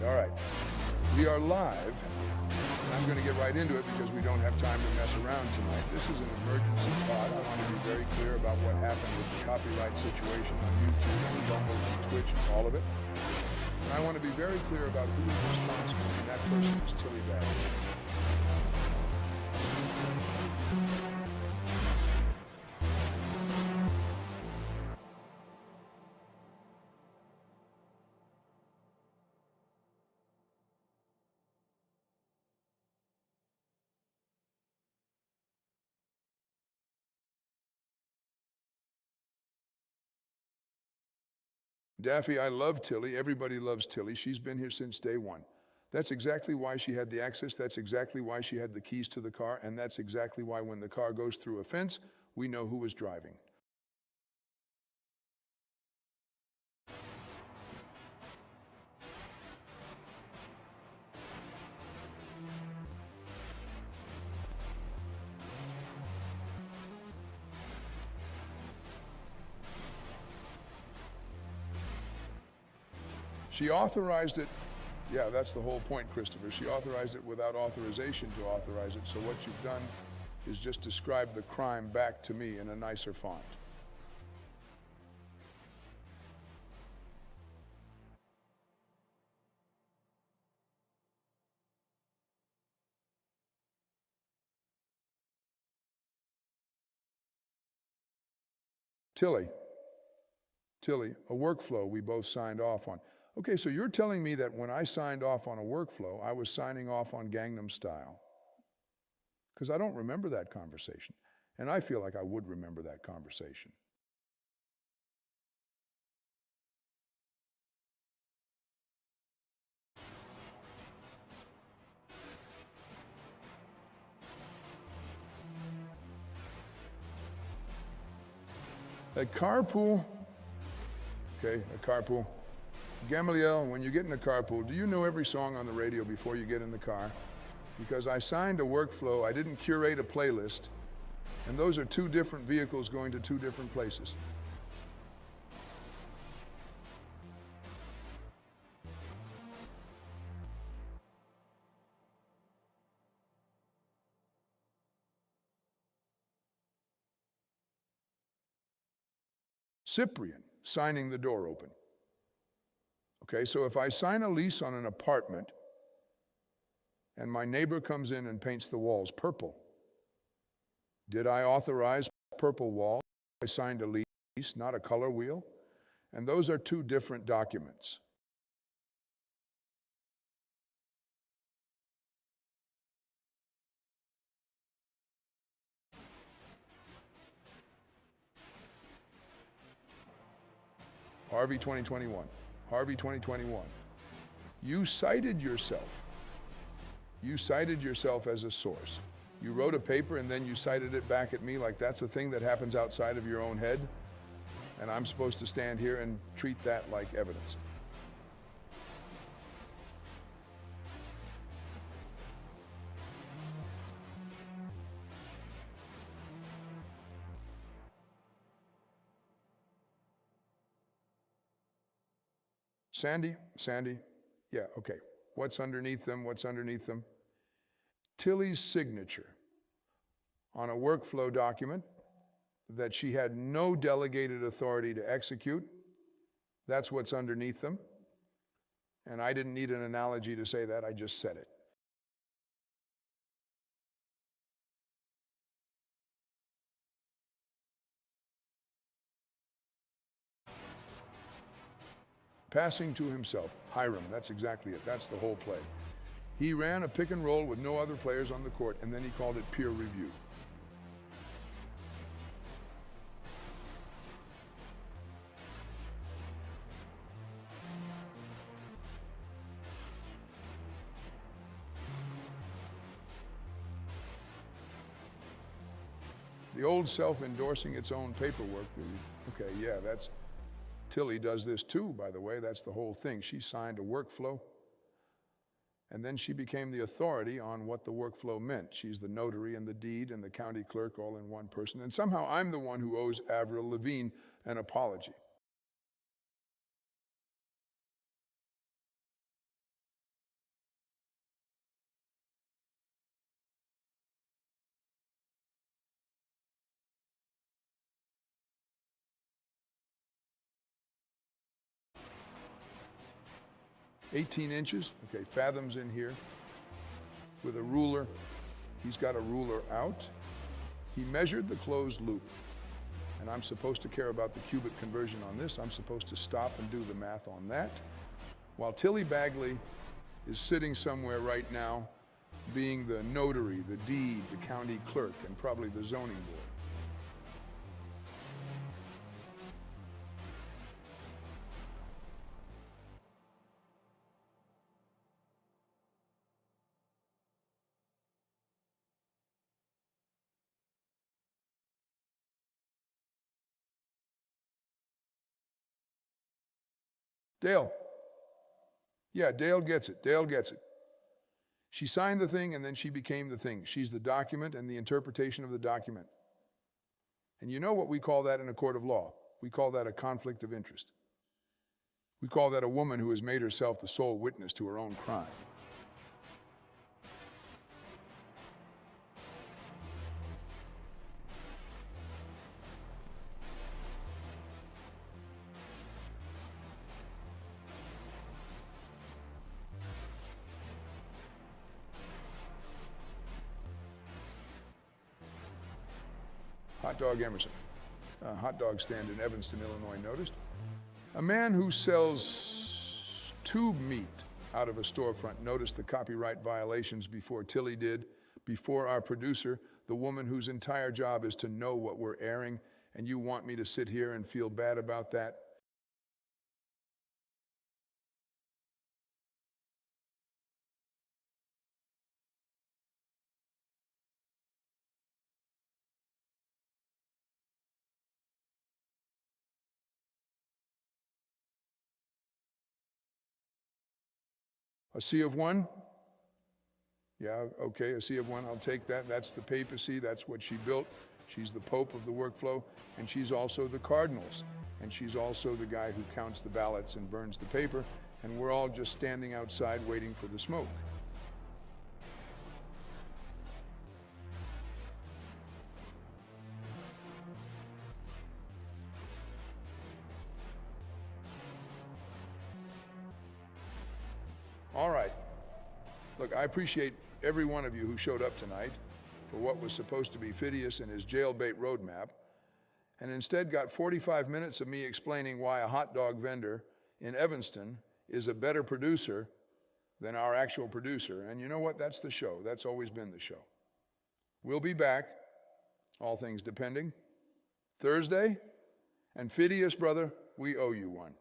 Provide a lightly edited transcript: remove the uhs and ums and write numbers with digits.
All right. We are live. I'm going to get right into it because we don't have time to mess around tonight. This is an emergency pod. I want to be very clear about what happened with the copyright situation on YouTube and Rumble and Twitch and all of it. And I want to be very clear about who is responsible, and that person is Tilly Bagley. Daffy, I love Tilly. Everybody loves Tilly. She's been here since day one. That's exactly why she had the access. That's exactly why she had the keys to the car. And that's exactly why when the car goes through a fence, we know who was driving. She authorized it. Yeah, that's the whole point, Christopher. She authorized it without authorization to authorize it. So what you've done is just describe the crime back to me in a nicer font. Tilly, a workflow we both signed off on. Okay, so you're telling me that when I signed off on a workflow, I was signing off on Gangnam Style? Because I don't remember that conversation. And I feel like I would remember that conversation. A carpool, okay, a carpool. Gamaliel, when you get in a carpool, do you know every song on the radio before you get in the car? Because I signed a workflow, I didn't curate a playlist, and those are two different vehicles going to two different places. Cyprian, signing the door open. Okay, so if I sign a lease on an apartment and my neighbor comes in and paints the walls purple, did I authorize purple walls? I signed a lease, not a color wheel. And those are two different documents. Harvey 2021. Harvey 2021. You cited yourself. You cited yourself as a source. You wrote a paper and then you cited it back at me like that's a thing that happens outside of your own head, and I'm supposed to stand here and treat that like evidence. Sandy, yeah, okay. What's underneath them? What's underneath them? Tilly's signature on a workflow document that she had no delegated authority to execute. That's what's underneath them. And I didn't need an analogy to say that, I just said it. Passing to himself, Hiram, that's exactly it, that's the whole play. He ran a pick and roll with no other players on the court, and then he called it peer review. The old self endorsing its own paperwork. Okay, yeah, that's, Tilly does this too, by the way. That's the whole thing. She signed a workflow, and then she became the authority on what the workflow meant. She's the notary and the deed and the county clerk all in one person. And somehow I'm the one who owes Avril Lavigne an apology. 18 inches, okay, fathoms in here with a ruler. He's got a ruler out. He measured the closed loop. And I'm supposed to care about the cubic conversion on this. I'm supposed to stop and do the math on that. While Tilly Bagley is sitting somewhere right now being the notary, the deed, the county clerk, and probably the zoning board. Dale. Yeah, Dale gets it. Dale gets it. She signed the thing and then she became the thing. She's the document and the interpretation of the document. And you know what we call that in a court of law? We call that a conflict of interest. We call that a woman who has made herself the sole witness to her own crime. Hot Dog Emerson, hot dog stand in Evanston, Illinois, noticed. A man who sells tube meat out of a storefront noticed the copyright violations before Tilly did, before our producer, the woman whose entire job is to know what we're airing, and you want me to sit here and feel bad about that? A C of one? Yeah, okay, a C of one, I'll take that. That's the papacy, that's what she built. She's the Pope of the workflow, and she's also the Cardinals. And she's also the guy who counts the ballots and burns the paper, and we're all just standing outside waiting for the smoke. All right. Look, I appreciate every one of you who showed up tonight for what was supposed to be Phidias and his jailbait roadmap, and instead got 45 minutes of me explaining why a hot dog vendor in Evanston is a better producer than our actual producer. And you know what? That's the show. That's always been the show. We'll be back, all things depending, Thursday. And Phidias, brother, we owe you one.